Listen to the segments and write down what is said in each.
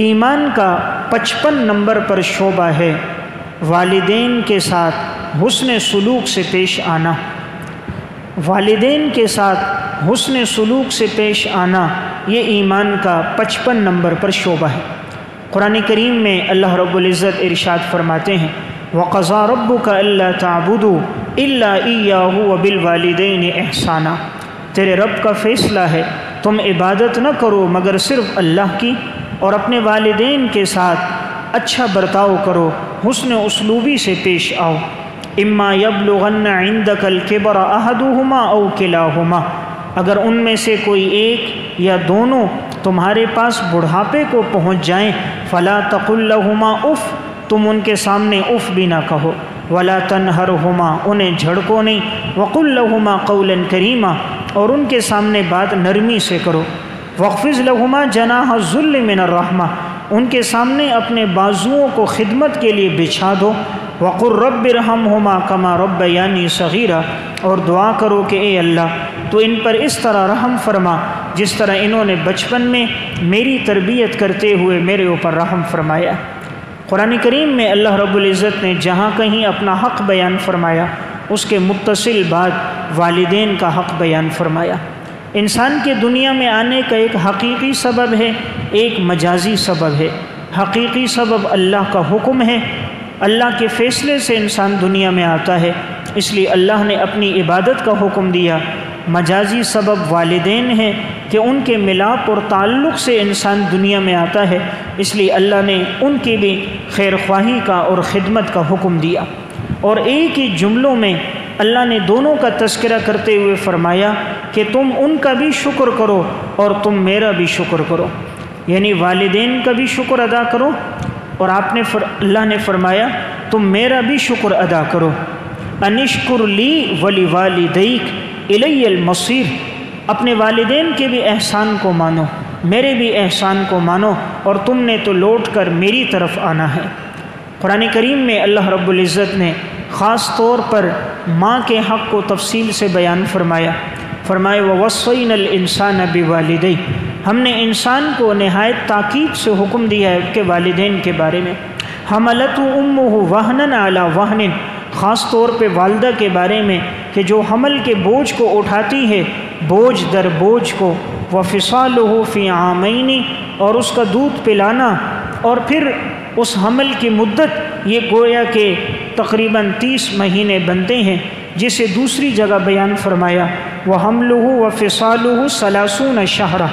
ایمان کا 55 نمبر پر شعبہ ہے والدین کے ساتھ حسن سلوک سے پیش آنا۔ والدین کے ساتھ حسن سلوک سے پیش آنا یہ ایمان کا 55 نمبر پر شعبہ ہے۔ قرآن کریم میں اللہ رب العزت ارشاد فرماتے ہیں وَقَضَىٰ رَبُّكَ أَلَّا تَعْبُدُوا إِلَّا إِيَّاهُ وَبِالْوَالِدَيْنِ إِحْسَانًا، تیرے رب کا فیصلہ ہے تم عبادت نہ کرو مگر صرف اللہ کی، اور اپنے والدین کے ساتھ اچھا برتاؤ کرو، حسن اسلوبی سے پیش آؤ۔ اما یبلغن عندک الکبر احدہما او کلاہما، اگر ان میں سے کوئی ایک یا دونوں تمہارے پاس بڑھاپے کو پہنچ جائیں فلا تقل لہما اف، تم ان کے سامنے اف بھی نہ کہو، ولا تنہرہما، انہیں جھڑکو نہیں، وقل لہما قولا کریما، اور ان کے سامنے بات نرمی سے کرو، واخفض لہما جناح الذل من الرحمہ، ان کے سامنے اپنے بازوؤں کو خدمت کے لیے بچھا دو، وقل رب ارحمہما کما ربیانی صغیرا، اور دعا کرو کہ اے اللہ تو ان پر اس طرح رحم فرما جس طرح انہوں نے بچپن میں میری تربیت کرتے ہوئے میرے اوپر رحم فرمایا۔ قرآن کریم میں اللہ رب العزت نے جہاں کہیں اپنا حق بیان فرمایا اس کے متصل بعد والدین کا حق بیان فرمایا۔ انسان کے دنیا میں آنے کا ایک حقیقی سبب ہے، ایک مجازی سبب ہے۔ حقیقی سبب اللہ کا حکم ہے، اللہ کے فیصلے سے انسان دنیا میں آتا ہے، اس لیے اللہ نے اپنی عبادت کا حکم دیا۔ مجازی سبب والدین ہیں کہ ان کے ملاپ اور تعلق سے انسان دنیا میں آتا ہے، اس لیے اللہ نے ان کی بھی خیر خواہی کا اور خدمت کا حکم دیا۔ اور ایک ہی جملوں میں اللہ نے دونوں کا تذکرہ کرتے ہوئے فرمایا کہ تم ان کا بھی شکر کرو اور تم میرا بھی شکر کرو، یعنی والدین کا بھی شکر ادا کرو، اور اللہ نے فرمایا تم میرا بھی شکر ادا کرو۔ انشکر لی ولوالدیک الی المصیر، اپنے والدین کے بھی احسان کو مانو، میرے بھی احسان کو مانو، اور تم نے تو لوٹ کر میری طرف آنا ہے۔ قرآن کریم میں اللہ رب العزت نے خاص طور پر ماں کے حق کو تفصیل سے بیان فرمایا۔ وَوَصَّيْنَا الْإِنسَانَ بِوَالِدَيْهِ، ہم نے انسان کو نہایت تاکید سے حکم دیا ہے کہ والدین کے بارے میں۔ حَمَلَتْهُ أُمُّهُ وَهْنًا عَلَى وَهْنٍ، خاص طور پہ والدہ کے بارے میں کہ جو حمل کے بوجھ کو اٹھاتی ہے بوجھ در بوجھ کو، وَفِصَالُهُ فِي عَامَيْنِ، اور اس کا دودھ پلانا، اور پھر اس حمل کی مدت یہ گویا کہ تقریباً 30 مہینے بنتے ہیں، جسے دوسری جگہ بیان فرمایا وَحَمْلُهُ وَفِصَالُهُ 30 شَهْرًا،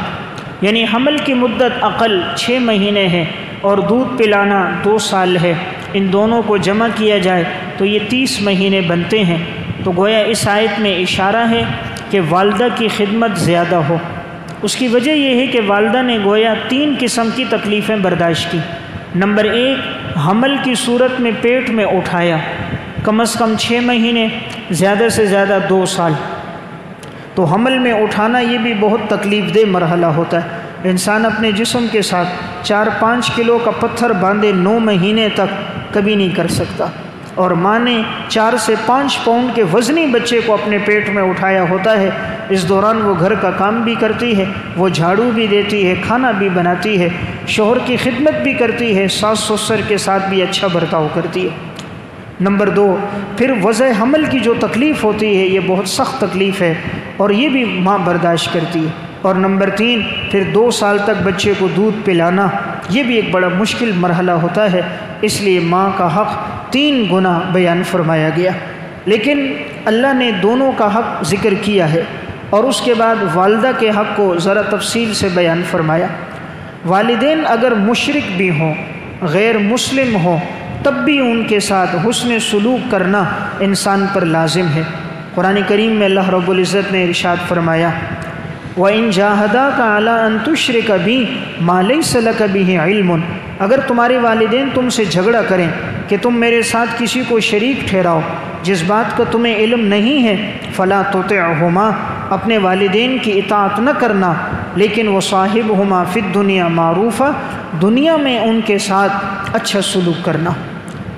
یعنی حمل کی مدت عقل 6 مہینے ہے اور دودھ پلانا 2 سال ہے، ان دونوں کو جمع کیا جائے تو یہ 30 مہینے بنتے ہیں۔ تو گویا اس آیت میں اشارہ ہے کہ والدہ کی خدمت زیادہ ہو۔ اس کی وجہ یہ ہے کہ والدہ نے گویا 3 قسم کی تکلیفیں برداشت کی۔ نمبر 1، حمل کی صورت میں پیٹ میں اٹھایا، کم از کم 6 مہینے، زیادہ سے زیادہ 2 سال۔ تو حمل میں اٹھانا یہ بھی بہت تکلیف دہ مرحلہ ہوتا ہے۔ انسان اپنے جسم کے ساتھ 4-5 کلو کا پتھر باندھے 9 مہینے تک کبھی نہیں کر سکتا، اور ماں نے 4 سے 5 پاؤنڈ کے وزنی بچے کو اپنے پیٹ میں اٹھایا ہوتا ہے۔ اس دوران وہ گھر کا کام بھی کرتی ہے، وہ جھاڑو بھی دیتی ہے، کھانا بھی بناتی ہے، شوہر کی خدمت بھی کرتی ہے، ساس سسر کے ساتھ بھی اچھا برتاؤ کرتی ہے۔ نمبر 2، پھر وضع حمل کی جو تکلیف ہوتی ہے یہ بہت سخت تکلیف ہے، اور یہ بھی ماں برداشت کرتی ہے۔ اور نمبر 3، پھر 2 سال تک بچے کو دودھ پلانا، یہ بھی ایک بڑا مشکل مرحلہ ہوتا ہے، اس لیے ماں کا حق 3 گنا بیان فرمایا گیا۔ لیکن اللہ نے دونوں کا حق ذکر کیا ہے، اور اس کے بعد والدہ کے حق کو ذرا تفصیل سے بیان فرمایا۔ والدین اگر مشرک بھی ہوں، غیر مسلم ہوں، تب بھی ان کے ساتھ حسن سلوک کرنا انسان پر لازم ہے۔ قرآن کریم میں اللہ رب العزت نے ارشاد فرمایا وَإِن جَاهَدَاكَ عَلَىٰ أَن تُشْرِكَ بِي مَا لَيْسَ لَكَ بِهِ عِلْمٌ، اگر تمہارے والدین تم سے جھگڑا کریں کہ تم میرے ساتھ کسی کو شریک ٹھہراؤ جس بات کا تمہیں علم نہیں ہے، فَلَا تُطِعْهُمَا، اپنے والدین کی اطاعت نہ کرنا، لیکن وَصَاحِبْهُمَا فِي الدُّنْيَا مَعْرُوفًا، دنیا میں ان کے ساتھ اچھا سلوک کرنا۔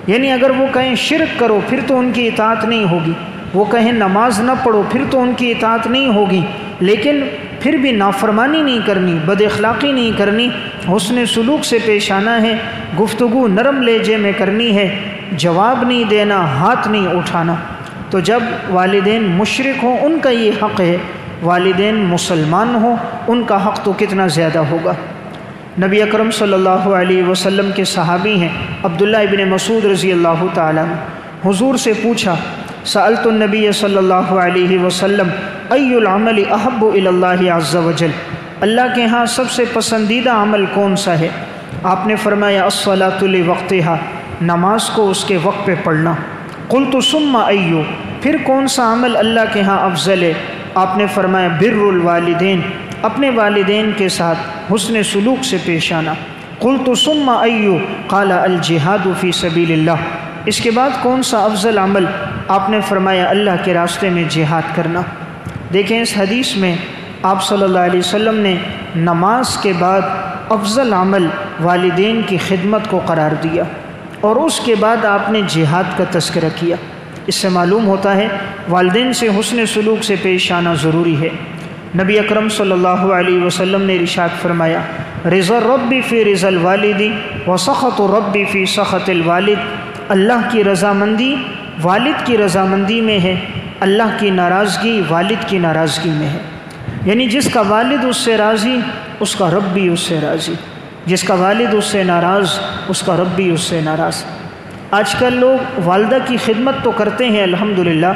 یعنی اگر وہ کہیں شرک کرو پھر تو ان کی اطاعت نہیں ہوگی، وہ کہیں نماز نہ پڑھو پھر تو ان کی اطاعت نہیں ہوگی، لیکن پھر بھی نافرمانی نہیں کرنی، بد اخلاقی نہیں کرنی، حسن سلوک سے پیش آنا ہے، گفتگو نرم لہجے میں کرنی ہے، جواب نہیں دینا، ہاتھ نہیں اٹھانا۔ تو جب والدین مشرک ہوں ان کا یہ حق ہے، والدین مسلمان ہوں ان کا حق تو کتنا زیادہ ہوگا۔ نبی اکرم صلی اللہ علیہ وسلم کے صحابی ہیں عبداللہ ابن مسعود رضی اللہ تعالیٰ عنہ، حضور سے پوچھا، سألت النبی صلی اللہ علیہ وسلم ای العمل احب الی اللہ عز وجل، اللہ کے ہاں سب سے پسندیدہ عمل کون سا ہے؟ آپ نے فرمایا الصلاۃ لوقتها، نماز کو اس کے وقت پہ پڑھنا۔ قلت ثم ایو، پھر کون سا عمل اللہ کے ہاں افضل ہے؟ آپ نے فرمایا بر الوالدین، اپنے والدین کے ساتھ حسن سلوک سے پیش آنا۔ قلت ثم ایو؟ قال الجہاد فی سبیل اللہ، اس کے بعد کون سا افضل عمل؟ آپ نے فرمایا اللہ کے راستے میں جہاد کرنا۔ دیکھیں اس حدیث میں آپ صلی اللہ علیہ وسلم نے نماز کے بعد افضل عمل والدین کی خدمت کو قرار دیا، اور اس کے بعد آپ نے جہاد کا تذکرہ کیا۔ اس سے معلوم ہوتا ہے والدین سے حسن سلوک سے پیش آنا ضروری ہے۔ نبی اکرم صلی اللہ علیہ وسلم نے ارشاد فرمایا رضا الرب فی رضا الوالد وسخط الرب فی سخط الوالد، اللہ کی رضامندی والد کی رضامندی میں ہے، اللہ کی ناراضگی والد کی ناراضگی میں ہے۔ یعنی جس کا والد اس سے راضی اس کا رب بھی اس سے راضی، جس کا والد اس سے ناراض اس کا رب بھی اس سے ناراض۔ آج کل لوگ والدہ کی خدمت تو کرتے ہیں الحمدللہ،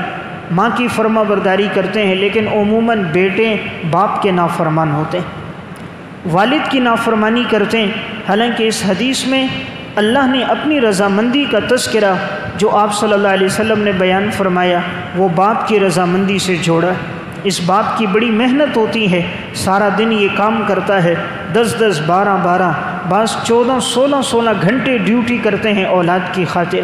ماں کی فرما برداری کرتے ہیں، لیکن عموماً بیٹے باپ کے نافرمان ہوتے ہیں، والد کی نافرمانی کرتے ہیں۔ حالانکہ اس حدیث میں اللہ نے اپنی رضامندی کا تذکرہ جو آپ صلی اللہ علیہ وسلم نے بیان فرمایا وہ باپ کی رضامندی سے جوڑا۔ اس باپ کی بڑی محنت ہوتی ہے، سارا دن یہ کام کرتا ہے، 10 12 بعض 14 16 گھنٹے ڈیوٹی کرتے ہیں اولاد کی خاطر،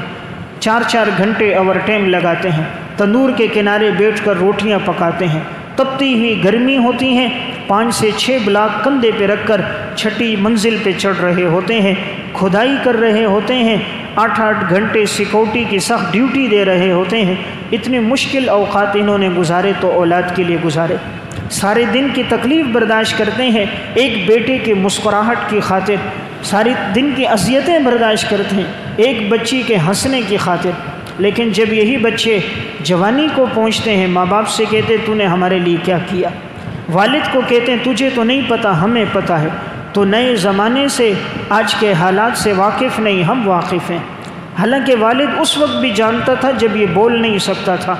4 گھنٹے اوور ٹائم لگاتے ہیں، تندور کے کنارے بیٹھ کر روٹیاں پکاتے ہیں، تپتی ہوئی گرمی ہوتی ہیں، 5 سے 6 بلاک کندھے پہ رکھ کر 6ٹی منزل پہ چڑھ رہے ہوتے ہیں، کھدائی کر رہے ہوتے ہیں، 8 گھنٹے سیکورٹی کی سخت ڈیوٹی دے رہے ہوتے ہیں۔ اتنے مشکل اوقات انہوں نے گزارے تو اولاد کے لیے گزارے، سارے دن کی تکلیف برداشت کرتے ہیں ایک بیٹے کے مسکراہٹ کی خاطر، ساری دن کی اذیتیں برداشت کرتے ہیں ایک بچی کے ہنسنے کی خاطر۔ لیکن جب یہی بچے جوانی کو پہنچتے ہیں ماں باپ سے کہتے تو نے ہمارے لیے کیا کیا، والد کو کہتے ہیں تجھے تو نہیں پتہ ہمیں پتہ ہے، تو نئے زمانے سے آج کے حالات سے واقف نہیں، ہم واقف ہیں۔ حالانکہ والد اس وقت بھی جانتا تھا جب یہ بول نہیں سکتا تھا،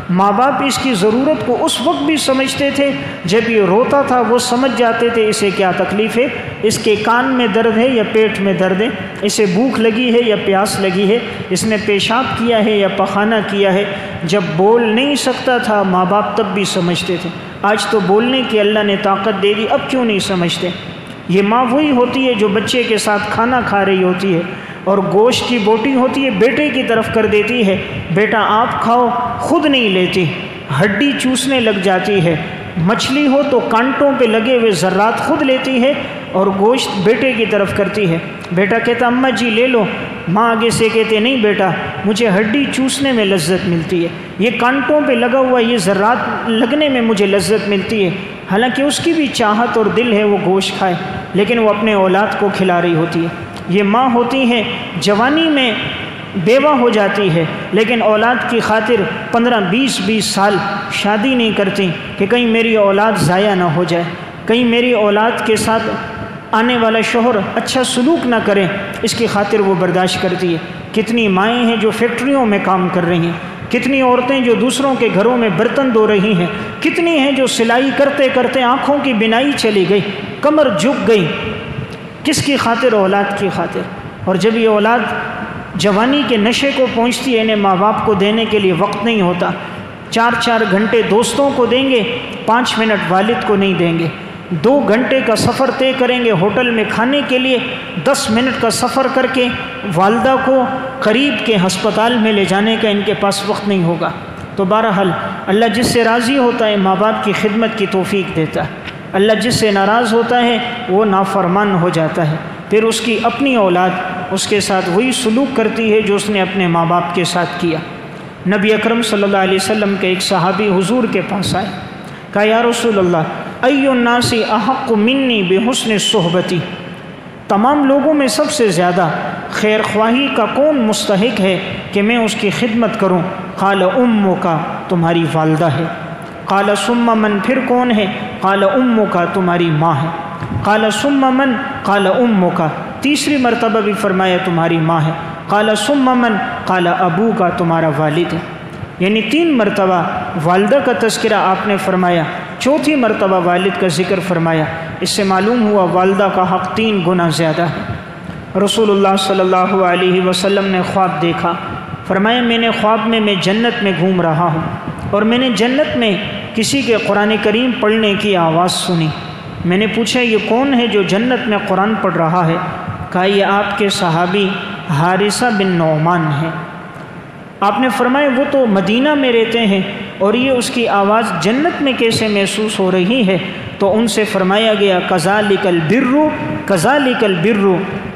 ماں باپ اس کی ضرورت کو اس وقت بھی سمجھتے تھے جب یہ روتا تھا، وہ سمجھ جاتے تھے اسے کیا تکلیف ہے، اس کے کان میں درد ہے یا پیٹ میں درد ہے، اسے بھوک لگی ہے یا پیاس لگی ہے، اس نے پیشاب کیا ہے یا پخانہ کیا ہے۔ جب بول نہیں سکتا تھا ماں باپ تب بھی سمجھتے تھے، آج تو بولنے کی اللہ نے طاقت دے دی، اب کیوں نہیں سمجھتے؟ یہ ماں وہی ہوتی ہے جو بچے کے ساتھ کھانا کھا رہی ہوتی ہے اور گوشت کی بوٹی ہوتی ہے بیٹے کی طرف کر دیتی ہے، بیٹا آپ کھاؤ، خود نہیں لیتی، ہڈی چوسنے لگ جاتی ہے، مچھلی ہو تو کانٹوں پہ لگے ہوئے ذرات خود لیتی ہے اور گوشت بیٹے کی طرف کرتی ہے۔ بیٹا کہتا اماں جی لے لو، ماں آگے سے کہتے نہیں بیٹا مجھے ہڈی چوسنے میں لذت ملتی ہے، یہ کانٹوں پہ لگا ہوا یہ ذرات لگنے میں مجھے لذت ملتی ہے۔ حالانکہ اس کی بھی چاہت اور دل ہے وہ گوشت کھائے، لیکن وہ اپنے اولاد کو کھلا رہی ہوتی ہے۔ یہ ماں ہوتی ہیں جوانی میں بیوہ ہو جاتی ہے لیکن اولاد کی خاطر 15-20 سال شادی نہیں کرتی کہ کہیں میری اولاد ضائع نہ ہو جائے، کہیں میری اولاد کے ساتھ آنے والا شوہر اچھا سلوک نہ کرے، اس کی خاطر وہ برداشت کرتی ہے۔ کتنی مائیں ہیں جو فیکٹریوں میں کام کر رہی ہیں، کتنی عورتیں جو دوسروں کے گھروں میں برتن دھو رہی ہیں، کتنی ہیں جو سلائی کرتے کرتے آنکھوں کی بینائی چلی گئی، کمر جھک گئی، کس کی خاطر؟ اولاد کی خاطر۔ اور جب یہ اولاد جوانی کے نشے کو پہنچتی ہے انہیں ماں باپ کو دینے کے لیے وقت نہیں ہوتا، 4 گھنٹے دوستوں کو دیں گے، 5 منٹ والد کو نہیں دیں گے، 2 گھنٹے کا سفر طے کریں گے ہوٹل میں کھانے کے لیے، 10 منٹ کا سفر کر کے والدہ کو قریب کے ہسپتال میں لے جانے کا ان کے پاس وقت نہیں ہوگا۔ تو بہرحال اللہ جس سے راضی ہوتا ہے ماں باپ کی خدمت کی توفیق دیتا ہے، اللہ جس سے ناراض ہوتا ہے وہ نافرمان ہو جاتا ہے، پھر اس کی اپنی اولاد اس کے ساتھ وہی سلوک کرتی ہے جو اس نے اپنے ماں باپ کے ساتھ کیا۔ نبی اکرم صلی اللہ علیہ وسلم کے ایک صحابی حضور کے پاس آئے، کہا یا رسول اللہ ای الناس احق منی بحسن صحبتی، تمام لوگوں میں سب سے زیادہ خیر خواہی کا کون مستحق ہے کہ میں اس کی خدمت کروں؟ قال امک، تمہاری والدہ ہے۔ قال ثم من، پھر کون ہے؟ قال امک، تمہاری ماں ہے۔ قال ثم من، قال امک، تیسری مرتبہ بھی فرمایا تمہاری ماں ہے۔ قال ثم من، قال ابوک، تمہارا والد ہے۔ یعنی 3 مرتبہ والدہ کا تذکرہ آپ نے فرمایا، چوتھی مرتبہ والد کا ذکر فرمایا۔ اس سے معلوم ہوا والدہ کا حق 3 گنا زیادہ ہے۔ رسول اللہ صلی اللہ علیہ وسلم نے خواب دیکھا، فرمایا میں نے خواب میں جنت میں گھوم رہا ہوں اور میں نے جنت میں کسی کے قرآن کریم پڑھنے کی آواز سنی۔ میں نے پوچھا یہ کون ہے جو جنت میں قرآن پڑھ رہا ہے؟ کہا یہ آپ کے صحابی حارثہ بن نعمان ہیں۔ آپ نے فرمایا وہ تو مدینہ میں رہتے ہیں اور یہ اس کی آواز جنت میں کیسے محسوس ہو رہی ہے؟ تو ان سے فرمایا گیا کذالک البر، کذالک البر،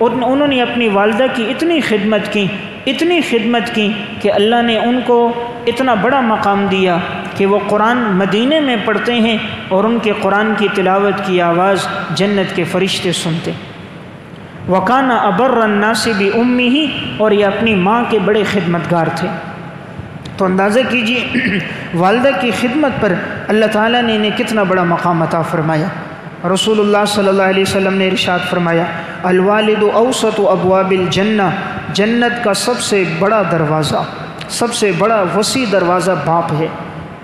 انہوں نے اپنی والدہ کی اتنی خدمت کی کہ اللہ نے ان کو اتنا بڑا مقام دیا کہ وہ قرآن مدینے میں پڑھتے ہیں اور ان کے قرآن کی تلاوت کی آواز جنت کے فرشتے سنتے۔ وَكَانَ أَبَرَّ النَّاسِ بِأُمِّهِ، اور یہ اپنی ماں کے بڑے خدمتگار تھے۔ تو اندازہ کیجئے والدہ کی خدمت پر اللہ تعالیٰ نے انہیں کتنا بڑا مقام عطا فرمایا۔ رسول اللہ صلی اللہ علیہ وسلم نے ارشاد فرمایا الوالد اوسط ابواب الجنہ، جنت کا سب سے بڑا دروازہ، سب سے بڑا وسیع دروازہ باپ ہے۔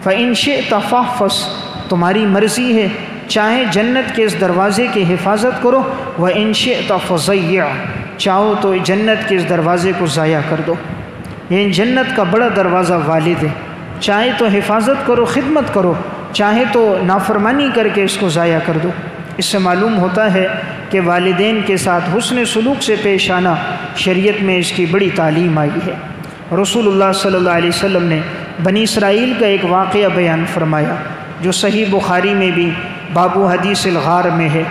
فَإِن شِئْتَ فَاحْفَظْ، تمہاری مرضی ہے چاہے جنت کے اس دروازے کی حفاظت کرو، وَإِن شِئْتَ فَضَيِّعْ، چاہو تو جنت کے اس دروازے کو ضائع کر دو۔ یہ جنت کا بڑا دروازہ والد ہے، چاہے تو حفاظت کرو، خدمت کرو، چاہے تو نافرمانی کر کے اس کو ضائع کر دو۔ اس سے معلوم ہوتا ہے کہ والدین کے ساتھ حسن سلوک سے پیش آنا شریعت میں اس کی بڑی تعلیم آئی ہے۔ رسول اللہ صلی اللہ علیہ وسلم نے بنی اسرائیل کا ایک واقعہ بیان فرمایا جو صحیح بخاری میں بھی باب حدیث الغار میں ہے۔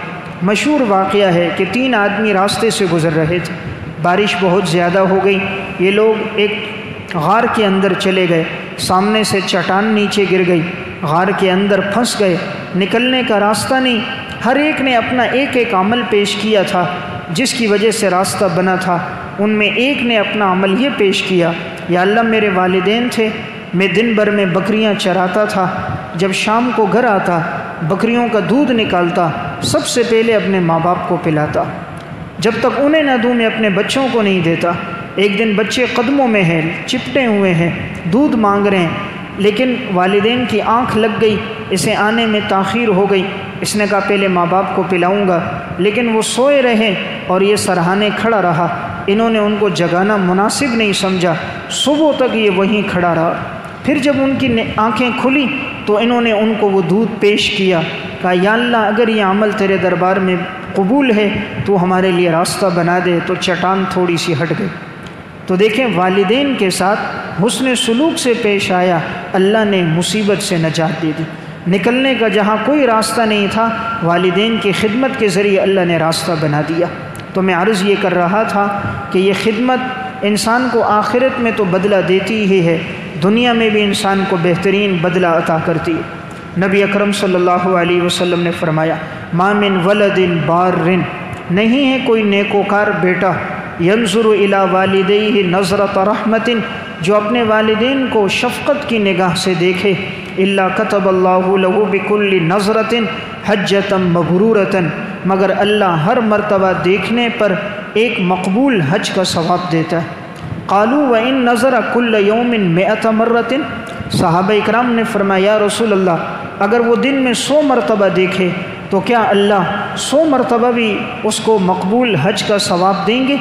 مشہور واقعہ ہے کہ 3 آدمی راستے سے گزر رہے تھے، بارش بہت زیادہ ہو گئی، یہ لوگ ایک غار کے اندر چلے گئے، سامنے سے چٹان نیچے گر گئی، غار کے اندر پھنس گئے، نکلنے کا راستہ نہیں۔ ہر ایک نے اپنا ایک عمل پیش کیا تھا جس کی وجہ سے راستہ بنا تھا۔ ان میں ایک نے اپنا عمل یہ پیش کیا، یا اللہ میرے والدین تھے، میں دن بھر میں بکریاں چراتا تھا، جب شام کو گھر آتا بکریوں کا دودھ نکالتا، سب سے پہلے اپنے ماں باپ کو پلاتا، جب تک انہیں نہ دوں میں اپنے بچوں کو نہیں دیتا۔ ایک دن بچے قدموں میں ہیں، چپٹے ہوئے ہیں، دودھ مانگ رہے ہیں، لیکن والدین کی آنکھ لگ گئی، اسے آنے میں تاخیر ہو گئی۔ اس نے کہا پہلے ماں باپ کو پلاؤں گا، لیکن وہ سوئے رہے اور یہ سرہانے کھڑا رہا۔ انہوں نے ان کو جگانا مناسب نہیں سمجھا، صبح تک یہ وہیں کھڑا رہا۔ پھر جب ان کی آنکھیں کھلی تو انہوں نے ان کو وہ دودھ پیش کیا، کہا یا اللہ اگر یہ عمل تیرے دربار میں قبول ہے تو ہمارے لیے راستہ بنا دے، تو چٹان تھوڑی سی ہٹ گئی۔ تو دیکھیں والدین کے ساتھ حسن سلوک سے پیش آیا، اللہ نے مصیبت سے نجات دے دی۔ نکلنے کا جہاں کوئی راستہ نہیں تھا، والدین کی خدمت کے ذریعے اللہ نے راستہ بنا دیا۔ تو میں عرض یہ کر رہا تھا کہ یہ خدمت انسان کو آخرت میں تو بدلہ دیتی ہی ہے، دنیا میں بھی انسان کو بہترین بدلہ عطا کرتی ہے۔ نبی اکرم صلی اللہ علیہ وسلم نے فرمایا ما من ولد بار، نہیں ہے کوئی نیکوکار بیٹا ینظر الی والدیہ نظرۃ رحمت، جو اپنے والدین کو شفقت کی نگاہ سے دیکھے، الا کتب اللہ لہ بکل نظرۃ حجۃ مبرورۃ، مگر اللہ ہر مرتبہ دیکھنے پر ایک مقبول حج کا ثواب دیتا ہے۔ قالوا وإن نظر كل يوم 100 مرۃ، صحابہ اکرام نے فرمایا یا رسول اللہ اگر وہ دن میں 100 مرتبہ دیکھے تو کیا اللہ 100 مرتبہ بھی اس کو مقبول حج کا ثواب دیں گے؟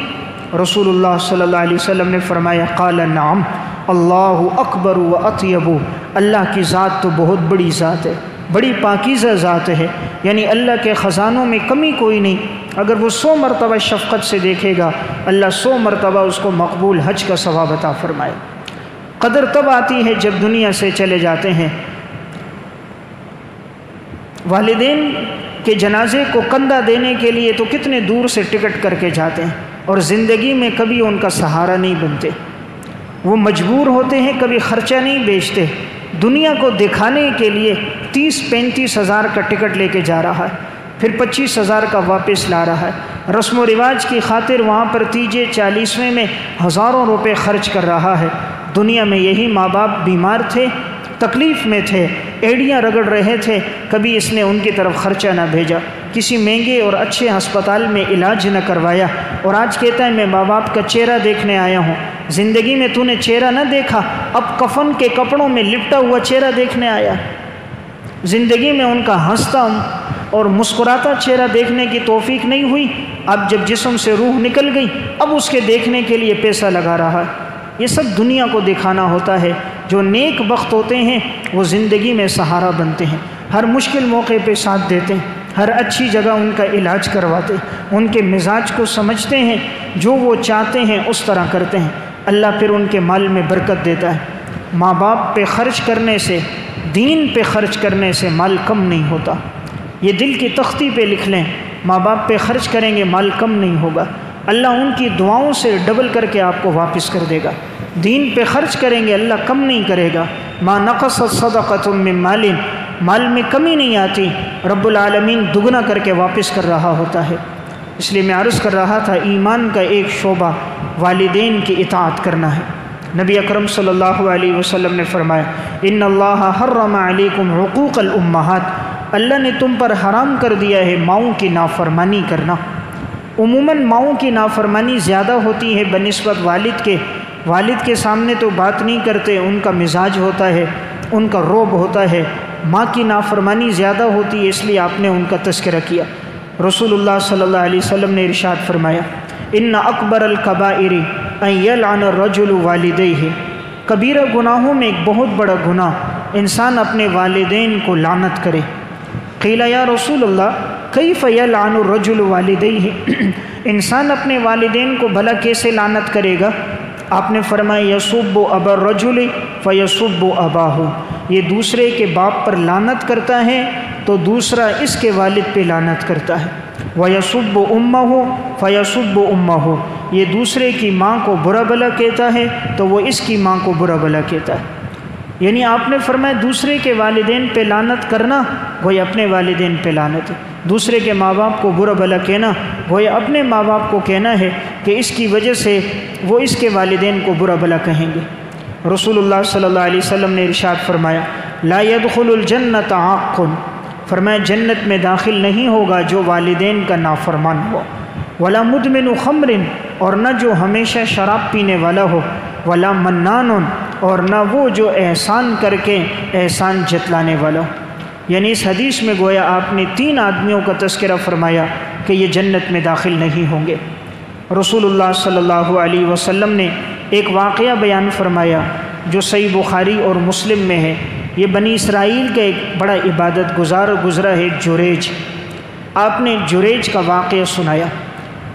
رسول اللہ صلی اللہ علیہ وسلم نے فرمایا قال نعم اللہ اکبر و اطیب، اللہ کی ذات تو بہت بڑی ذات ہے، بڑی پاکیزہ ذات ہے، یعنی اللہ کے خزانوں میں کمی کوئی نہیں۔ اگر وہ 100 مرتبہ شفقت سے دیکھے گا، اللہ 100 مرتبہ اس کو مقبول حج کا ثواب عطا فرمائے۔ قدر تب آتی ہے جب دنیا سے چلے جاتے ہیں۔ والدین کے جنازے کو کندھا دینے کے لیے تو کتنے دور سے ٹکٹ کر کے جاتے ہیں، اور زندگی میں کبھی ان کا سہارا نہیں بنتے۔ وہ مجبور ہوتے ہیں، کبھی خرچہ نہیں بیچتے، دنیا کو دکھانے کے لیے 30-35 ہزار کا ٹکٹ لے کے جا رہا ہے، پھر 25 ہزار کا واپس لا رہا ہے، رسم و رواج کی خاطر وہاں پر 40ویں میں ہزاروں روپے خرچ کر رہا ہے۔ دنیا میں یہی ماں باپ بیمار تھے، تکلیف میں تھے، ایڑیاں رگڑ رہے تھے، کبھی اس نے ان کی طرف خرچہ نہ بھیجا، کسی مہنگے اور اچھے ہسپتال میں علاج نہ کروایا، اور آج کہتا ہے میں ماں باپ کا چہرہ دیکھنے آیا ہوں۔ زندگی میں تو نے چہرہ نہ دیکھا، اب کفن کے کپڑوں میں لپٹا ہوا چہرہ دیکھنے آیا۔ زندگی میں ان کا ہنستا اور مسکراتا چہرہ دیکھنے کی توفیق نہیں ہوئی، اب جب جسم سے روح نکل گئی اب اس کے دیکھنے کے لیے پیسہ لگا رہا ہے۔ یہ سب دنیا کو دکھانا ہوتا ہے۔ جو نیک بخت ہوتے ہیں وہ زندگی میں سہارا بنتے ہیں، ہر مشکل موقع پہ ساتھ دیتے ہیں، ہر اچھی جگہ ان کا علاج کرواتے ہیں، ان کے مزاج کو سمجھتے ہیں، جو وہ چاہتے ہیں اس طرح کرتے ہیں، اللہ پھر ان کے مال میں برکت دیتا ہے۔ ماں باپ پہ خرچ کرنے سے، دین پہ خرچ کرنے سے مال کم نہیں ہوتا۔ یہ دل کی تختی پہ لکھ لیں، ماں باپ پہ خرچ کریں گے مال کم نہیں ہوگا، اللہ ان کی دعاؤں سے ڈبل کر کے آپ کو واپس کر دے گا۔ دین پہ خرچ کریں گے اللہ کم نہیں کرے گا۔ ما نقصت صدقۃ من مال، مال میں کمی نہیں آتی، رب العالمین دگنا کر کے واپس کر رہا ہوتا ہے۔ اس لیے میں عرض کر رہا تھا ایمان کا ایک شعبہ والدین کی اطاعت کرنا ہے۔ نبی اکرم صلی اللہ علیہ وسلم نے فرمایا ان اللہ حرم علیکم حقوق الامہات، اللہ نے تم پر حرام کر دیا ہے ماؤں کی نافرمانی کرنا۔ عموماً ماؤں کی نافرمانی زیادہ ہوتی ہے بنسبت والد کے، والد کے سامنے تو بات نہیں کرتے، ان کا مزاج ہوتا ہے، ان کا روب ہوتا ہے، ماں کی نافرمانی زیادہ ہوتی ہے، اس لیے آپ نے ان کا تذکرہ کیا۔ رسول اللہ صلی اللہ علیہ وسلم نے ارشاد فرمایا ان اکبر الکبائر ان یلعن الرجل والدیہ، کبیرہ گناہوں میں ایک بہت بڑا گناہ انسان اپنے والدین کو لعنت کرے۔ قیل یا رسول اللہ کیف یلعن الرجل والدیہ، انسان اپنے والدین کو بھلا کیسے لعنت کرے گا؟ آپ نے فرمایا یسب ابا الرجل فیسب اباہ، یہ دوسرے کے باپ پر لعنت کرتا ہے تو دوسرا اس کے والد پہ لعنت کرتا ہے۔ وَيَسُبُّ أُمَّهُ فَيَسُبُّ أُمَّهُ، یہ دوسرے کی ماں کو برا بھلا کہتا ہے تو وہ اس کی ماں کو برا بھلا کہتا ہے۔ یعنی آپ نے فرمایا دوسرے کے والدین پہ لعنت کرنا گویا اپنے والدین پہ لعنت ہے، دوسرے کے ماں باپ کو برا بھلا کہنا گویا اپنے ماں باپ کو کہنا ہے کہ اس کی وجہ سے وہ اس کے والدین کو برا بھلا کہیں گے۔ رسول اللہ صلی اللہ علیہ وسلم نے ارشاد فرمایا لا يدخل الجنت عاق، فرمایا جنت میں داخل نہیں ہوگا جو والدین کا نافرمان ہو، ولا مدمن خمر، اور نہ جو ہمیشہ شراب پینے والا ہو، ولا منان، اور نہ وہ جو احسان کر کے احسان جتلانے والا ہو۔ یعنی اس حدیث میں گویا آپ نے 3 آدمیوں کا تذکرہ فرمایا کہ یہ جنت میں داخل نہیں ہوں گے۔ رسول اللہ صلی اللہ علیہ وسلم نے ایک واقعہ بیان فرمایا جو صحیح بخاری اور مسلم میں ہے۔ یہ بنی اسرائیل کا ایک بڑا عبادت گزار گزرا ہے جریج، آپ نے جریج کا واقعہ سنایا۔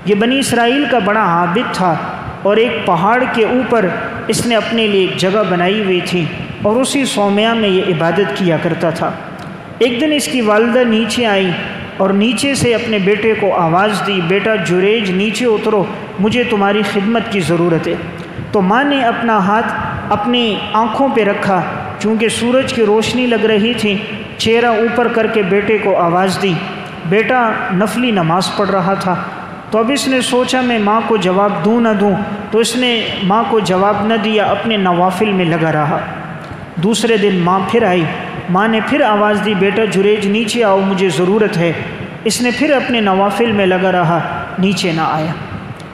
یہ بنی اسرائیل کا بڑا عابد تھا اور ایک پہاڑ کے اوپر اس نے اپنے لیے ایک جگہ بنائی ہوئی تھی اور اسی صومعہ میں یہ عبادت کیا کرتا تھا۔ ایک دن اس کی والدہ نیچے آئی اور نیچے سے اپنے بیٹے کو آواز دی بیٹا جریج نیچے اترو، مجھے تمہاری خدمت کی ضرورت ہے۔ تو ماں نے اپنا ہاتھ اپنی آنکھوں پہ رکھا، چونکہ سورج کی روشنی لگ رہی تھی، چہرہ اوپر کر کے بیٹے کو آواز دی۔ بیٹا نفلی نماز پڑھ رہا تھا، تو اب اس نے سوچا میں ماں کو جواب دوں نہ دوں، تو اس نے ماں کو جواب نہ دیا، اپنے نوافل میں لگا رہا۔ دوسرے دن ماں پھر آئی، ماں نے پھر آواز دی بیٹا جریج نیچے آؤ مجھے ضرورت ہے، اس نے پھر اپنے نوافل میں لگا رہا، نیچے نہ آیا۔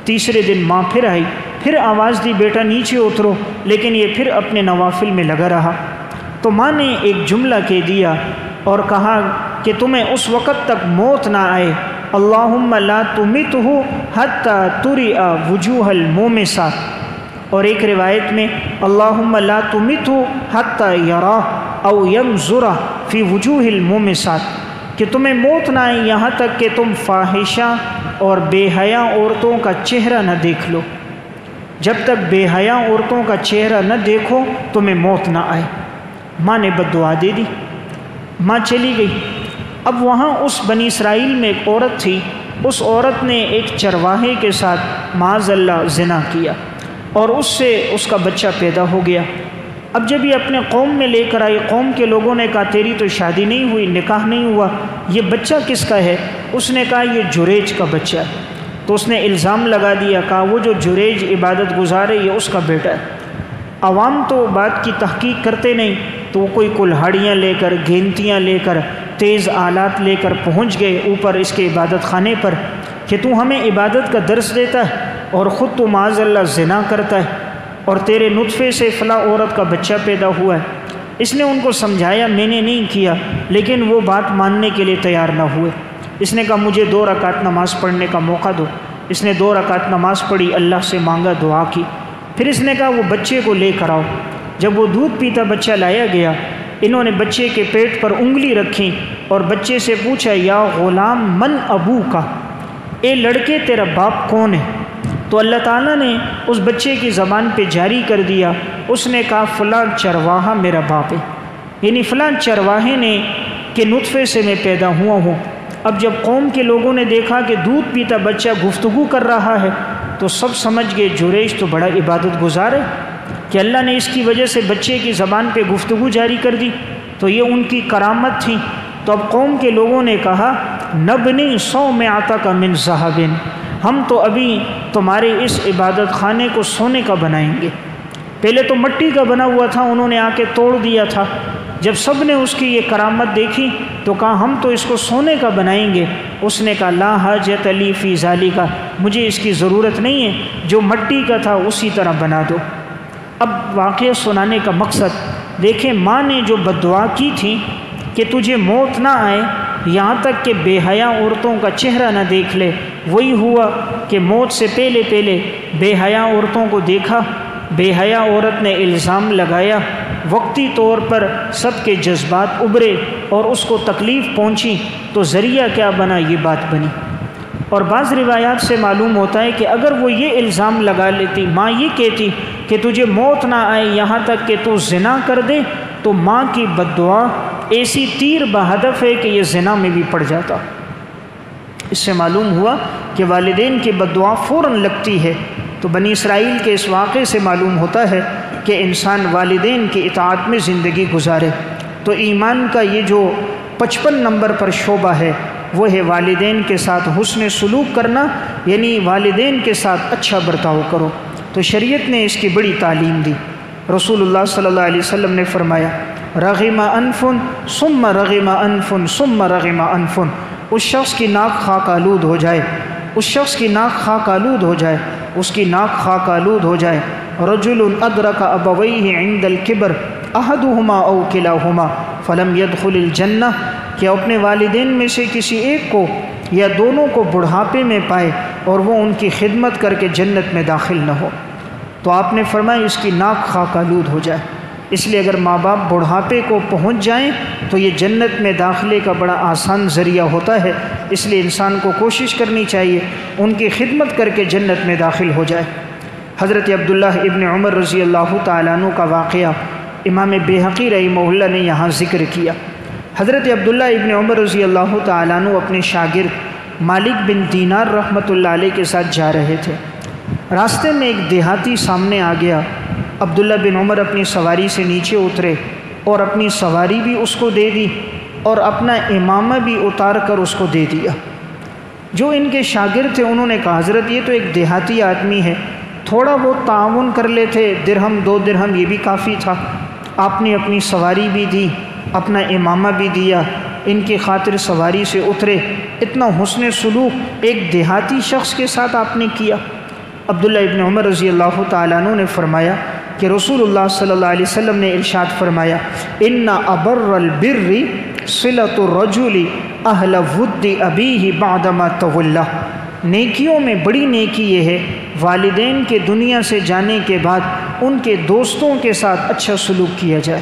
تیسرے دن ماں پھر آئی، پھر آواز دی بیٹا نیچے اترو، لیکن یہ پھر اپنے نوافل میں لگا رہا۔ تو ماں نے ایک جملہ کہہ دیا اور کہا کہ تمہیں اس وقت تک موت نہ آئے، اللہم لا تمتہ حتی ترئ وجوہ المومسات، اور ایک روایت میں اللہم لا تمتہ حتی یرا او ینظر فی وجوہ المومسات، کہ تمہیں موت نہ آئے یہاں تک کہ تم فاحشہ اور بے حیا عورتوں کا چہرہ نہ دیکھ لو۔ جب تک بے حیا عورتوں کا چہرہ نہ دیکھو تمہیں موت نہ آئے۔ ماں نے بد دعا دے دی، ماں چلی گئی۔ اب وہاں اس بنی اسرائیل میں ایک عورت تھی، اس عورت نے ایک چرواہے کے ساتھ معاذ اللہ زنا کیا۔ اور اس سے اس کا بچہ پیدا ہو گیا۔ اب جب یہ اپنے قوم میں لے کر آئی، قوم کے لوگوں نے کہا تیری تو شادی نہیں ہوئی، نکاح نہیں ہوا، یہ بچہ کس کا ہے؟ اس نے کہا یہ جریج کا بچہ ہے۔ تو اس نے الزام لگا دیا، کہا وہ جو جریج عبادت گزار ہے یہ اس کا بیٹا ہے۔ عوام تو بات کی تحقیق کرتے نہیں، تو وہ کوئی کلہاڑیاں لے کر، گینتیاں لے کر، تیز آلات لے کر پہنچ گئے اوپر اس کے عبادت خانے پر کہ تو ہمیں عبادت کا درس دیتا ہے اور خود تو معاذ اللہ زنا کرتا ہے، اور تیرے نطفے سے فلاں عورت کا بچہ پیدا ہوا ہے۔ اس نے ان کو سمجھایا میں نے نہیں کیا، لیکن وہ بات ماننے کے لیے تیار نہ ہوئے۔ اس نے کہا مجھے 2 رکعت نماز پڑھنے کا موقع دو۔ اس نے 2 رکعت نماز پڑھی، اللہ سے مانگا، دعا کی۔ پھر اس نے کہا وہ بچے کو لے کر آؤ۔ جب وہ دودھ پیتا بچہ لایا گیا، انہوں نے بچے کے پیٹ پر انگلی رکھی اور بچے سے پوچھا یا غلام من ابو کا، اے لڑکے تیرا باپ کون ہے؟ تو اللہ تعالیٰ نے اس بچے کی زبان پہ جاری کر دیا، اس نے کہا فلاں چرواہا میرا باپ ہے، یعنی فلاں چرواہے نے کہ نطفے سے میں پیدا ہوا ہوں۔ اب جب قوم کے لوگوں نے دیکھا کہ دودھ پیتا بچہ گفتگو کر رہا ہے تو سب سمجھ گئے جریج تو بڑا عبادت گزار ہے کہ اللہ نے اس کی وجہ سے بچے کی زبان پہ گفتگو جاری کر دی، تو یہ ان کی کرامت تھی۔ تو اب قوم کے لوگوں نے کہا نبنی صومعتک من ذہب، ہم تو ابھی تمہارے اس عبادت خانے کو سونے کا بنائیں گے۔ پہلے تو مٹی کا بنا ہوا تھا، انہوں نے آ کے توڑ دیا تھا۔ جب سب نے اس کی یہ کرامت دیکھی تو کہا ہم تو اس کو سونے کا بنائیں گے۔ اس نے کہا لا حاجت لی فی ذالک، مجھے اس کی ضرورت نہیں ہے، جو مٹی کا تھا اسی طرح بنا دو۔ اب واقعہ سنانے کا مقصد دیکھیں، ماں نے جو بددعا کی تھی کہ تجھے موت نہ آئے یہاں تک کہ بے حیا عورتوں کا چہرہ نہ دیکھ لے، وہی ہوا کہ موت سے پہلے پہلے بے حیا عورتوں کو دیکھا۔ بے حیا عورت نے الزام لگایا، وقتی طور پر سب کے جذبات ابھرے اور اس کو تکلیف پہنچی، تو ذریعہ کیا بنا؟ یہ بات بنی۔ اور بعض روایات سے معلوم ہوتا ہے کہ اگر وہ یہ الزام لگا لیتی، ماں یہ کہتی کہ تجھے موت نہ آئے یہاں تک کہ تو زنا کر دے، تو ماں کی بددعا ایسی تیر بہدف ہے کہ یہ زنا میں بھی پڑ جاتا۔ اس سے معلوم ہوا کہ والدین کی بددعا فوراً لگتی ہے۔ تو بنی اسرائیل کے اس واقعے سے معلوم ہوتا ہے کہ انسان والدین کی اطاعت میں زندگی گزارے۔ تو ایمان کا یہ جو 55 نمبر پر شعبہ ہے وہ ہے والدین کے ساتھ حسن سلوک کرنا، یعنی والدین کے ساتھ اچھا برتاؤ کرو۔ تو شریعت نے اس کی بڑی تعلیم دی۔ رسول اللہ صلی اللہ علیہ وسلم نے فرمایا رغم انف ثم رغم انف ثم رغم انف، اس شخص کی ناک خاک آلود ہو جائے، اس شخص کی ناک خاک آلود ہو جائے، اس کی ناک خاک آلود ہو جائے۔ رجل ادرک ابویہ عند الکبر احدہما او کلاہما فلم يدخل الجنہ، کہ اپنے والدین میں سے کسی ایک کو یا دونوں کو بڑھاپے میں پائے اور وہ ان کی خدمت کر کے جنت میں داخل نہ ہو۔ تو آپ نے فرمایا اس کی ناک خاک آلود ہو جائے۔ اس لیے اگر ماں باپ بڑھاپے کو پہنچ جائیں تو یہ جنت میں داخلے کا بڑا آسان ذریعہ ہوتا ہے۔ اس لیے انسان کو کوشش کرنی چاہیے ان کی خدمت کر کے جنت میں داخل ہو جائے۔ حضرت عبداللہ ابن عمر رضی اللہ تعالیٰ عنہ کا واقعہ امام بیہقی رحمہ اللہ نے یہاں ذکر کیا۔ حضرت عبداللہ ابن عمر رضی اللہ تعالیٰ عنہ اپنے شاگرد مالک بن دینار رحمۃ اللہ علیہ کے ساتھ جا رہے تھے۔ راستے میں ایک دیہاتی سامنے آ گیا۔ عبداللہ بن عمر اپنی سواری سے نیچے اترے اور اپنی سواری بھی اس کو دے دی اور اپنا امامہ بھی اتار کر اس کو دے دیا۔ جو ان کے شاگرد تھے انہوں نے کہا حضرت یہ تو ایک دیہاتی آدمی ہے، تھوڑا بہت تعاون کر لیتے، درہم 2 درہم یہ بھی کافی تھا۔ آپ نے اپنی سواری بھی دی، اپنا امامہ بھی دیا، ان کی خاطر سواری سے اترے۔ اتنا حسن سلوک ایک دیہاتی شخص کے ساتھ آپ نے کیا۔ عبداللہ ابن عمر رضی اللہ تعالیٰ عنہ نے فرمایا کہ رسول اللہ صلی اللہ علیہ وسلم نے ارشاد فرمایا ان ابر البر صلۃ الرجل اہل ود ابیہ بعدما تولہ، نیکیوں میں بڑی نیکی یہ ہے والدین کے دنیا سے جانے کے بعد ان کے دوستوں کے ساتھ اچھا سلوک کیا جائے۔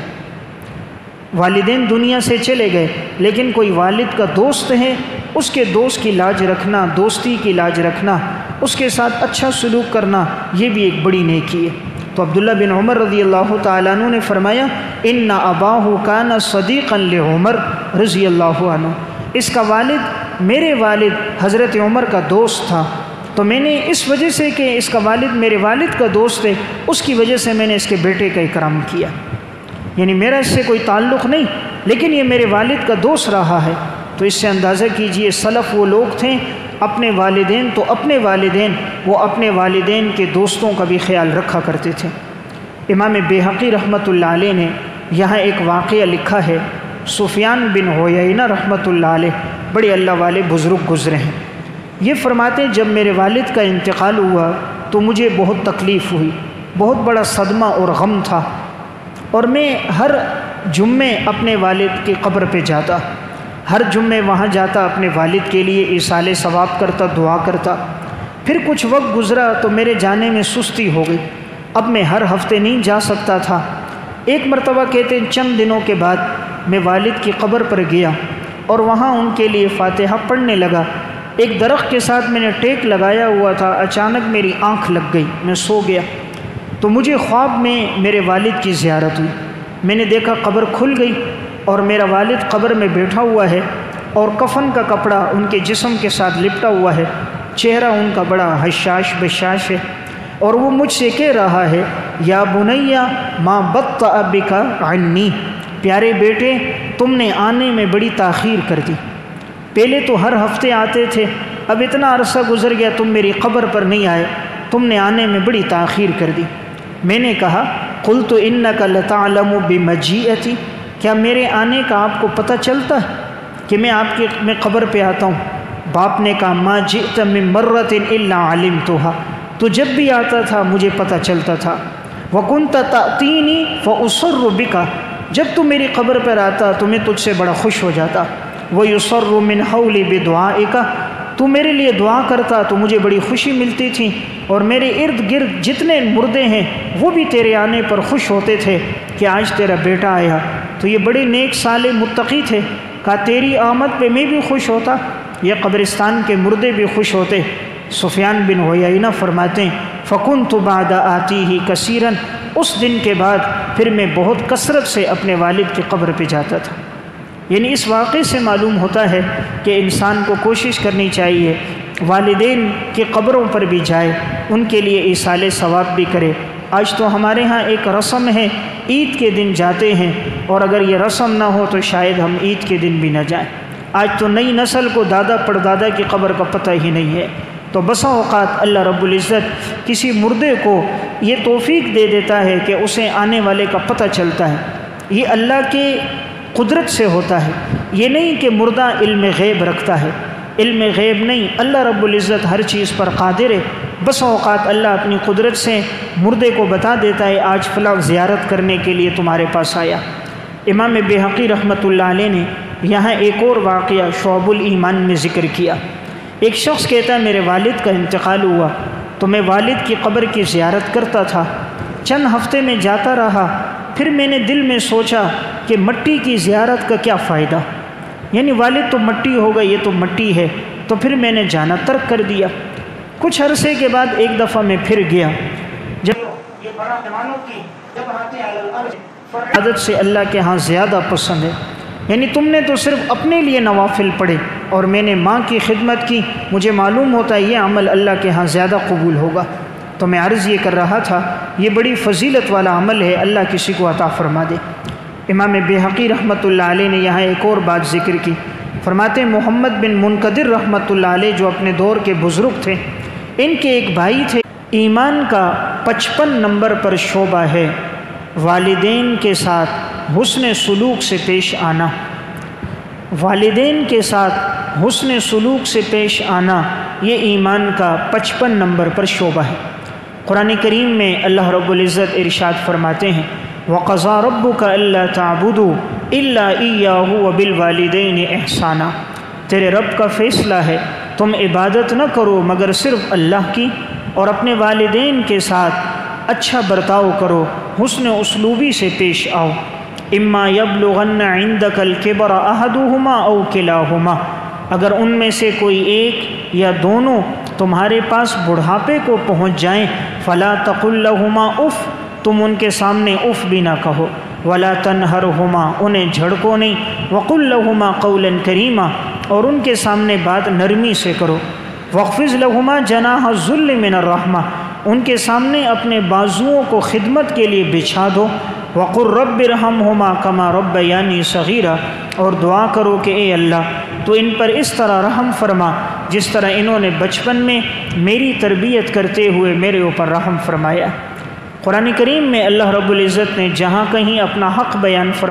والدین دنیا سے چلے گئے لیکن کوئی والد کا دوست ہے، اس کے دوست کی لاج رکھنا، دوستی کی لاج رکھنا، اس کے ساتھ اچھا سلوک کرنا، یہ بھی ایک بڑی نیکی ہے۔ تو عبداللہ بن عمر رضی اللہ تعالیٰ عنہ نے فرمایا ان اباہ کان صدیقا لعمر رضی اللہ عنہ، اس کا والد میرے والد حضرت عمر کا دوست تھا۔ تو تو میں نے اس وجہ سے کہ اس کا والد میرے والد کا دوست ہے، اس کی وجہ سے میں نے اس کے بیٹے کا اکرام کیا، یعنی میرا اس سے کوئی تعلق نہیں، لیکن یہ میرے والد کا دوست رہا ہے۔ تو اس سے اندازہ کیجئے سلف وہ لوگ تھے اپنے والدین تو اپنے والدین، وہ اپنے والدین کے دوستوں کا بھی خیال رکھا کرتے تھے۔ امام بیہقی رحمۃ اللہ علیہ نے یہاں ایک واقعہ لکھا ہے، سفیان بن عیینہ رحمۃ اللہ علیہ بڑے اللہ والے بزرگ گزرے ہیں، یہ فرماتے جب میرے والد کا انتقال ہوا تو مجھے بہت تکلیف ہوئی، بہت بڑا صدمہ اور غم تھا، اور میں ہر جمعے اپنے والد کی قبر پہ جاتا، ہر جمعے وہاں جاتا، اپنے والد کے لیے ایصال ثواب کرتا، دعا کرتا۔ پھر کچھ وقت گزرا تو میرے جانے میں سستی ہو گئی، اب میں ہر ہفتے نہیں جا سکتا تھا۔ ایک مرتبہ کہتے ہیں چند دنوں کے بعد میں والد کی قبر پر گیا اور وہاں ان کے لیے فاتحہ پڑھنے لگا۔ ایک درخت کے ساتھ میں نے ٹیک لگایا ہوا تھا، اچانک میری آنکھ لگ گئی، میں سو گیا تو مجھے خواب میں میرے والد کی زیارت ہوئی۔ میں نے دیکھا قبر کھل گئی اور میرا والد قبر میں بیٹھا ہوا ہے اور کفن کا کپڑا ان کے جسم کے ساتھ لپٹا ہوا ہے، چہرہ ان کا بڑا حشاش بشاش ہے، اور وہ مجھ سے کہہ رہا ہے یا بنیا ما بطأ بک عنی، پیارے بیٹے تم نے آنے میں بڑی تاخیر کر دی، پہلے تو ہر ہفتے آتے تھے، اب اتنا عرصہ گزر گیا تم میری قبر پر نہیں آئے، تم نے آنے میں بڑی تاخیر کر دی۔ میں نے کہا قلت انک لتعلم بمجیئتی، کیا میرے آنے کا آپ کو پتہ چلتا ہے کہ میں آپ کی میں قبر پہ آتا ہوں؟ باپ نے کہا ما جئت من مرۃ الا علمتها، تو جب بھی آتا تھا مجھے پتہ چلتا تھا۔ وکنت تأتینی فأسر بک، جب تو میری قبر پر آتا تو میں تجھ سے بڑا خوش ہو جاتا۔ ویسر من حولی بدعائک، تو میرے لیے دعا کرتا تو مجھے بڑی خوشی ملتی تھی، اور میرے ارد گرد جتنے مردے ہیں وہ بھی تیرے آنے پر خوش ہوتے تھے کہ آج تیرا بیٹا آیا۔ تو یہ بڑے نیک صالح متقی تھے، کہا تیری آمد پہ میں بھی خوش ہوتا، یہ قبرستان کے مردے بھی خوش ہوتے۔ سفیان بن عیینہ فرماتے ہیں فکنت بعد آتیہ کثیرا، اس دن کے بعد پھر میں بہت کثرت سے اپنے والد کی قبر پہ جاتا تھا۔ یعنی اس واقعے سے معلوم ہوتا ہے کہ انسان کو کوشش کرنی چاہیے والدین کی قبروں پر بھی جائے، ان کے لیے ایصال ثواب بھی کرے۔ آج تو ہمارے ہاں ایک رسم ہے، عید کے دن جاتے ہیں، اور اگر یہ رسم نہ ہو تو شاید ہم عید کے دن بھی نہ جائیں۔ آج تو نئی نسل کو دادا پردادا کی قبر کا پتہ ہی نہیں ہے، تو بسا اوقات اللہ رب العزت کسی مردے کو یہ توفیق دے دیتا ہے کہ اسے آنے والے کا پتہ چلتا ہے۔ یہ اللہ کے قدرت سے ہوتا ہے، یہ نہیں کہ مردہ علم غیب رکھتا ہے، علم غیب نہیں، اللہ رب العزت ہر چیز پر قادر ہے۔ بس اوقات اللہ اپنی قدرت سے مردے کو بتا دیتا ہے آج فلاں زیارت کرنے کے لیے تمہارے پاس آیا۔ امام بیہقی رحمۃ اللہ علیہ نے یہاں ایک اور واقعہ شعب الایمان میں ذکر کیا۔ ایک شخص کہتا ہے میرے والد کا انتقال ہوا تو میں والد کی قبر کی زیارت کرتا تھا، چند ہفتے میں جاتا رہا، پھر میں نے دل میں سوچا کہ مٹی کی زیارت کا کیا فائدہ، یعنی والد تو مٹی ہوگا، یہ تو مٹی ہے، تو پھر میں نے جانا ترک کر دیا۔ کچھ عرصے کے بعد ایک دفعہ میں پھر گیا، جب یہ بڑا پیمانوں کی عادت سے اللہ کے ہاں زیادہ پسند ہے، یعنی تم نے تو صرف اپنے لیے نوافل پڑھے اور میں نے ماں کی خدمت کی، مجھے معلوم ہوتا ہے یہ عمل اللہ کے ہاں زیادہ قبول ہوگا۔ تو میں عرض یہ کر رہا تھا یہ بڑی فضیلت والا عمل ہے، اللہ کسی کو عطا فرما دے۔ امام بیہقی رحمۃ اللہ علیہ نے یہاں ایک اور بات ذکر کی، فرماتے ہیں محمد بن منقدر رحمۃ اللہ علیہ جو اپنے دور کے بزرگ تھے، ان کے ایک بھائی تھے، ایمان کا 55 نمبر پر شعبہ ہے والدین کے ساتھ حسن سلوک سے پیش آنا۔ والدین کے ساتھ حسن سلوک سے پیش آنا یہ ایمان کا 55 نمبر پر شعبہ ہے۔ قرآن کریم میں اللہ رب العزت ارشاد فرماتے ہیں وَقَضَىٰ رَبُّكَ أَلَّا تَعْبُدُوا إِلَّا إِيَّاهُ وَبِالْوَالِدَيْنِ إِحْسَانًا، تیرے رب کا فیصلہ ہے تم عبادت نہ کرو مگر صرف اللہ کی، اور اپنے والدین کے ساتھ اچھا برتاؤ کرو، حسن اسلوبی سے پیش آؤ۔ اما یبلغن عندک الکبر احدہما او کلاہما، اگر ان میں سے کوئی ایک یا دونوں تمہارے پاس بڑھاپے کو پہنچ جائیں فلا تقل لہما اف، تم ان کے سامنے اف بھی نہ کہو، ولا تنہرہما، انہیں جھڑکو نہیں، وقل لہما قولا کریما، اور ان کے سامنے بات نرمی سے کرو۔ وَاخْفِضْ لَهُمَا جَنَاحَ الذُّلِّ مِنَ الرَّحْمَةِ، ان کے سامنے اپنے بازوؤں کو خدمت کے لیے بچھا دو۔ وَقُلْ رَبِّ ارْحَمْهُمَا كَمَا رَبَّيَانِي صَغِيرًا، اور دعا کرو کہ اے اللہ تو ان پر اس طرح رحم فرما جس طرح انہوں نے بچپن میں میری تربیت کرتے ہوئے میرے اوپر رحم فرمایا۔ قرآن کریم میں اللہ رب العزت نے جہاں کہیں اپنا حق بیان فرمایا